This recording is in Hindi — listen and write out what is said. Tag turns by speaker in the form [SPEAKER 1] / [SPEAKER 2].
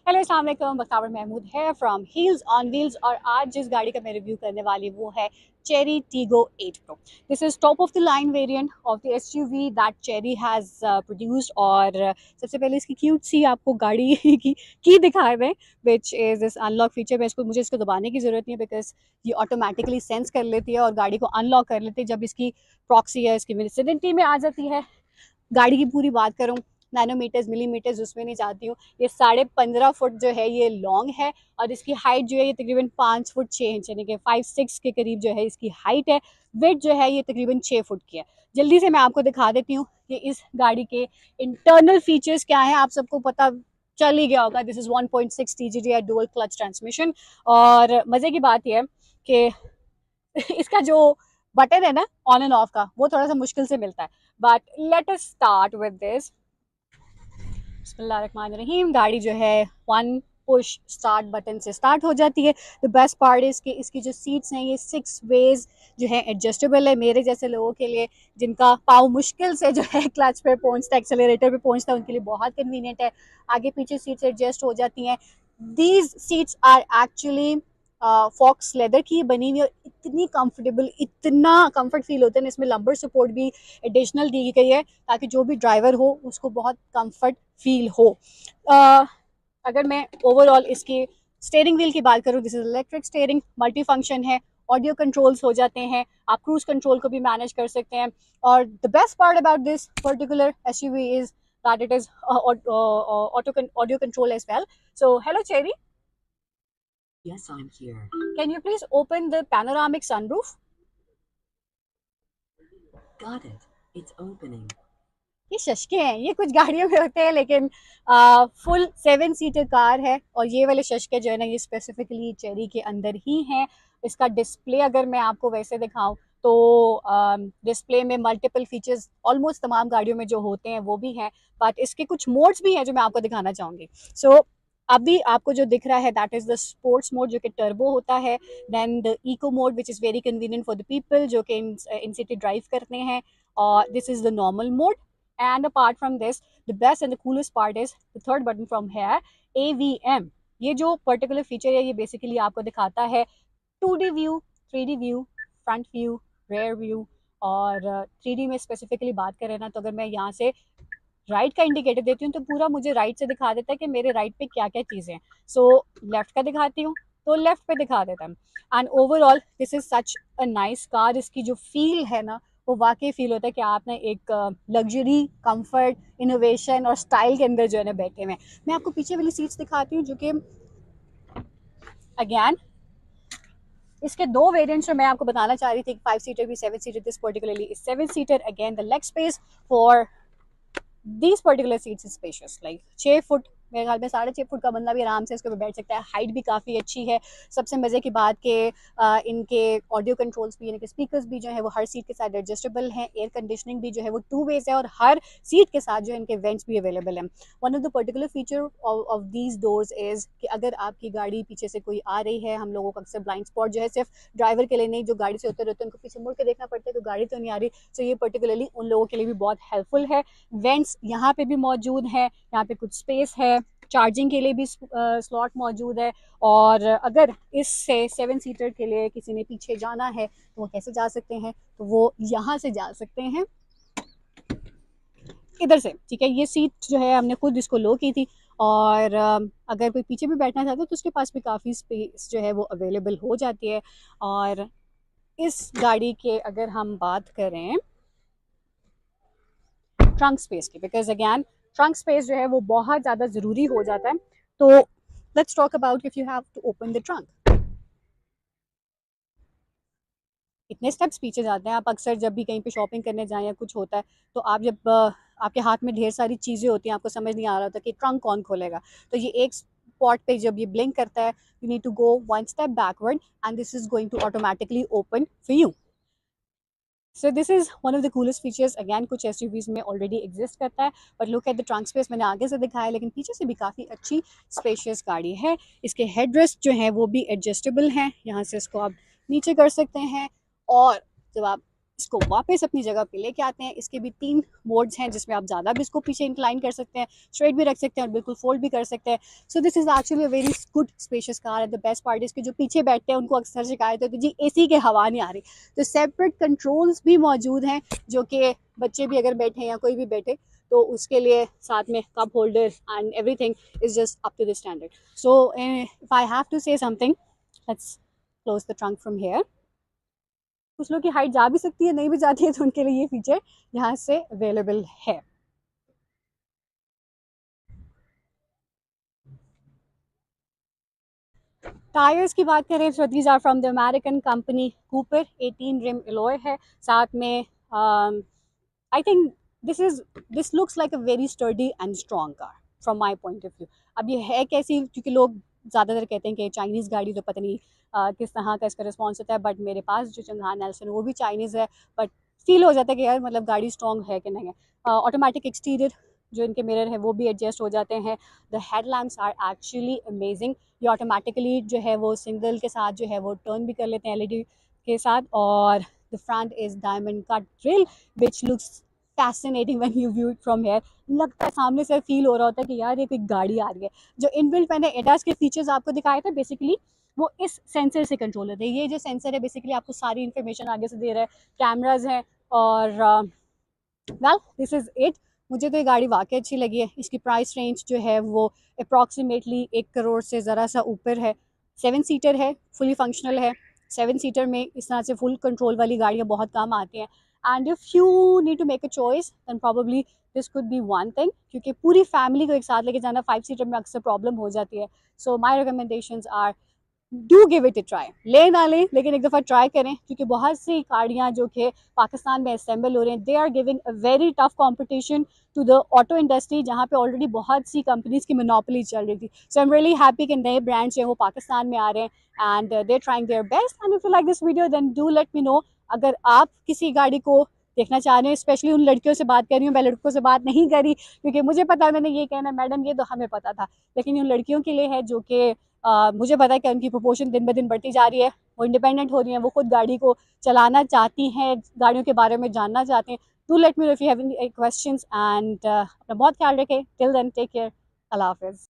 [SPEAKER 1] हेलो अस्सलाम वालेकुम, बख्तावर महमूद है फ्रॉम हील्स ऑन व्हील्स। और आज जिस गाड़ी का मैं रिव्यू करने वाली वो है Chery Tiggo 8 pro. This is top of the line variant of the SUV that Chery has produced. और सबसे पहले इसकी क्यूट सी आपको गाड़ी की दिखाए हुए, which is this unlock feature. मुझे इसको दबाने की ज़रूरत नहीं है बिकॉज ये ऑटोमेटिकली सेंस कर लेती है और गाड़ी को अनलॉक कर लेती है जब इसकी प्रॉक्सी है इसकी विसिनिटी में आ जाती है। गाड़ी की पूरी बात करूँ, नैनोमीटर्स मिलीमीटर्स उसमें नहीं जाती हूँ। ये 15.5 फुट जो है ये लॉन्ग है और इसकी हाइट जो है ये तकरीबन 5 फुट 6 इंच यानी कि 5-6 के करीब जो है इसकी हाइट है। वेट जो है ये तकरीबन 6 फुट की है। जल्दी से मैं आपको दिखा देती हूँ कि इस गाड़ी के इंटरनल फीचर्स क्या है। आप सबको पता चल ही गया होगा, this is 1.6 TGD dual clutch transmission. और मज़े की बात यह है कि इसका जो बटन है ना ऑन एंड ऑफ का, वो थोड़ा सा मुश्किल से मिलता है। But let us start with this. बिस्मिल्लाहिर्रहमानिर्रहीम। गाड़ी जो है वन पुश स्टार्ट बटन से स्टार्ट हो जाती है। द बेस्ट पार्ट इज कि इसकी जो सीट्स हैं ये 6 वेज जो है एडजस्टेबल है। मेरे जैसे लोगों के लिए जिनका पाँव मुश्किल से जो है क्लच पे पहुंचता है, एक्सेलरेटर पे पहुंचता है, उनके लिए बहुत कन्वीनियंट है। आगे पीछे सीट्स एडजस्ट हो जाती हैं। These seats are actually faux leather की बनी हुई और इतनी कंफर्टेबल, इतना कंफर्ट फील होता है। इसमें लंबर सपोर्ट भी एडिशनल दी गई है ताकि जो भी ड्राइवर हो उसको बहुत कंफर्ट फील हो। अगर मैं ओवरऑल इसकी स्टेयरिंग व्हील की बात करूँ, this is electric steering, multi function है, ऑडियो कंट्रोल्स हो जाते हैं, आप क्रूज कंट्रोल को भी मैनेज कर सकते हैं। और the best part about this particular SUV is that it is audio control as well. So hello Cherry,
[SPEAKER 2] Yes, I'm here.
[SPEAKER 1] can you please open the panoramic sunroof?
[SPEAKER 2] Got it. It's opening.
[SPEAKER 1] ये शशके हैं, ये कुछ गाड़ियों में होते हैं लेकिन फुल 7 सीटर कार है। और ये वाले शशके जो है ना ये स्पेसिफिकली चेरी के अंदर ही हैं। इसका डिस्प्ले अगर मैं आपको वैसे दिखाऊं तो डिस्प्ले में मल्टीपल फीचर्स ऑलमोस्ट तमाम गाड़ियों में जो होते हैं वो भी हैं। बट इसके कुछ मोड्स भी हैं जो मैं आपको दिखाना चाहूँगी। सो अभी आपको जो दिख रहा है that is the sports mode जो कि टर्बो होता है। Then the eco mode which is very convenient for the people जो कि इन सिटी ड्राइव करते हैं। और this is the normal mode. And apart from this, the best and the coolest part is the third button from here, AVM। ये जो पर्टिकुलर फीचर है ये बेसिकली आपको दिखाता है 2D view, 3D view, front view, rear view. और 3D में स्पेसिफिकली बात करें ना तो अगर मैं यहाँ से राइट का इंडिकेटर देती हूँ तो पूरा मुझे राइट से दिखा देता है कि मेरे राइट पे क्या क्या चीज़ें हैं। सो लेफ्ट का दिखाती हूँ तो लेफ्ट पे दिखा देता है। And overall this is such a nice car. इसकी जो फील है ना वो वाकई फील होता है कि आप ना एक लग्जरी, कंफर्ट, इनोवेशन और स्टाइल के अंदर जो है ना बैठे हुए हैं। मैं आपको पीछे वाली सीट्स दिखाती हूँ जो कि अगैन इसके दो वेरिएंट्स जो मैं आपको बताना चाह रही थी, 5 सीटर भी 7 seater. This particularly is 7 seater. Again the leg space for these particular seats spacious like 6 foot, मेरे ख्याल में 6.5 फुट का बंदा भी आराम से इसके ऊपर बैठ सकता है। हाइट भी काफ़ी अच्छी है। सबसे मज़े की बात कि इनके ऑडियो कंट्रोल्स भी यानी कि स्पीकर्स भी जो है वो हर सीट के साथ एडजस्टेबल हैं। एयर कंडीशनिंग भी जो है वो 2 वेज है और हर सीट के साथ जो है इनके वेंट्स भी अवेलेबल हैं। One of the particular feature of these doors is कि अगर आपकी गाड़ी पीछे से कोई आ रही है, हम लोगों का अक्सर ब्लाइंड स्पॉट जो है सिर्फ ड्राइवर के लिए नहीं, जो गाड़ी से उतर रहते हैं उनको पीछे मुड़ के देखना पड़ता है तो गाड़ी तो नहीं आ रही। तो ये पर्टिकुलरली उन लोगों के लिए भी बहुत हेल्पफुल है। वेंट्स यहाँ पे भी मौजूद है, यहाँ पे कुछ स्पेस है, चार्जिंग के लिए भी स्लॉट मौजूद है। और अगर इससे 7 सीटर के लिए किसी ने पीछे जाना है तो वो कैसे जा सकते हैं, तो वो यहाँ से जा सकते हैं इधर से। ठीक है, ये सीट जो है हमने खुद इसको लो की थी। और अगर कोई पीछे भी बैठना चाहता है तो उसके पास भी काफ़ी स्पेस जो है वो अवेलेबल हो जाती है। और इस गाड़ी के अगर हम बात करें ट्रंक स्पेस की, बिकॉज अगैन ट्रंक स्पेस जो है वो बहुत ज़्यादा ज़रूरी हो जाता है। तो let's talk about if you have to open the trunk. इतने स्टेप्स पीछे जाते हैं। आप अक्सर जब भी कहीं पे शॉपिंग करने जाएं या कुछ होता है तो आप जब आपके हाथ में ढेर सारी चीज़ें होती हैं, आपको समझ नहीं आ रहा होता कि ट्रंक कौन खोलेगा। तो ये एक स्पॉट पे जब ये ब्लिंक करता है, you need to go one step backward and this is going to automatically open for you. So this is one of the coolest features. Again कुछ एसयूवीज़ में ऑलरेडी एग्जिस्ट करता है, but look at the trunk space. मैंने आगे से दिखाया लेकिन पीछे से भी काफ़ी अच्छी स्पेशियस गाड़ी है। इसके हेडरेस्ट जो हैं वो भी एडजस्टेबल हैं, यहाँ से इसको आप नीचे कर सकते हैं। और जब आप इसको वापस अपनी जगह पे लेके आते हैं। इसके भी 3 मोड्स हैं जिसमें आप ज़्यादा भी इसको पीछे इंक्लाइन कर सकते हैं, स्ट्रेट भी रख सकते हैं और बिल्कुल फोल्ड भी कर सकते हैं। सो this is actually a very good spacious car है। द बेस्ट पार्ट इसके जो पीछे बैठते हैं उनको अक्सर शिकायत होती है जी एसी के हवा नहीं आ रही, तो सेपरेट कंट्रोल्स भी मौजूद हैं जो कि बच्चे भी अगर बैठे या कोई भी बैठे तो उसके लिए साथ में cup holder and everything is just up to the standard. So if I have to say something, let's close the trunk from here. कुछ लोग की हाइट जा भी सकती है, नहीं भी जाती है, तो उनके लिए ये फीचर यहाँ से अवेलेबल है। टायर्स की बात करें तो these are from the American company Cooper, 18 rim alloy है साथ में। I think this looks like a very sturdy and strong car from my point of view. अब ये है कैसी, क्योंकि लोग ज़्यादातर कहते हैं कि चाइनीज़ गाड़ी तो पता नहीं किस तरह का इसका रिस्पॉन्स होता है, बट मेरे पास जो चंगान नेल्सन वो भी चाइनीज़ है, बट फील हो जाता है कि यार मतलब गाड़ी स्ट्रॉन्ग है कि नहीं है। ऑटोमेटिक एक्सटीरियर जो इनके मिरर है वो भी एडजस्ट हो जाते हैं। The headlamps are actually amazing. ये ऑटोमेटिकली जो है वो सिंगल के साथ जो है वो टर्न भी कर लेते हैं एलईडी के साथ। और the front is diamond cut grill which looks fascinating when you view it from here. लगता है सामने से फील हो रहा होता है कि यार ये कोई गाड़ी आ रही है। जो इनबिल्ट मैंने एडास के फीचर्स आपको दिखाए थे बेसिकली वो इस सेंसर से कंट्रोल होते हैं। ये जो सेंसर है बेसिकली आपको सारी इन्फॉर्मेशन आगे से दे रहा है, कैमराज हैं और वेल दिस इज़ इट। मुझे तो ये गाड़ी वाकई अच्छी लगी है। इसकी प्राइस रेंज जो है वो अप्रॉक्सीमेटली 1 करोड़ से ज़रा सा ऊपर है। 7 सीटर है, फुली फंक्शनल है। 7 सीटर में इस तरह से फुल कंट्रोल वाली गाड़ियाँ बहुत कम आती हैं। And if you need to make a choice than probably this could be one thing, क्योंकि पूरी फैमिली को एक साथ लेके जाना 5 सीटर में अक्सर प्रॉब्लम हो जाती है। So my recommendations are do give it a try. ले ना लें लेकिन एक दफ़ा ट्राई करें, क्योंकि बहुत सी गाड़ियाँ जो कि पाकिस्तान में असेंबल हो रहे हैं they are giving a very tough competition to the auto industry, जहाँ पे ऑलरेडी बहुत सी कंपनीज की मोनोपोली चल रही थी। सो आई एम रियली हैप्पी कि नए ब्रांड्स जो हैं वो पाकिस्तान में आ रहे हैं and they are trying their best. And if you like this video then do let me know. अगर आप किसी गाड़ी को देखना चाह रहे हैं, स्पेशली उन लड़कियों से बात कर रही हूँ, मैं लड़कों से बात नहीं करी क्योंकि मुझे पता है मैंने ये कहना मैडम ये तो हमें पता था, लेकिन उन लड़कियों के लिए है जो कि मुझे पता है कि उनकी प्रोपोर्शन दिन ब दिन बढ़ती जा रही है, वो इंडिपेंडेंट हो रही हैं, वो खुद गाड़ी को चलाना चाहती हैं, गाड़ियों के बारे में जानना चाहते हैं। Do let me know if you have any questions and अपना बहुत ख्याल रखें। Till then take care. अल्लाह हाफिज़।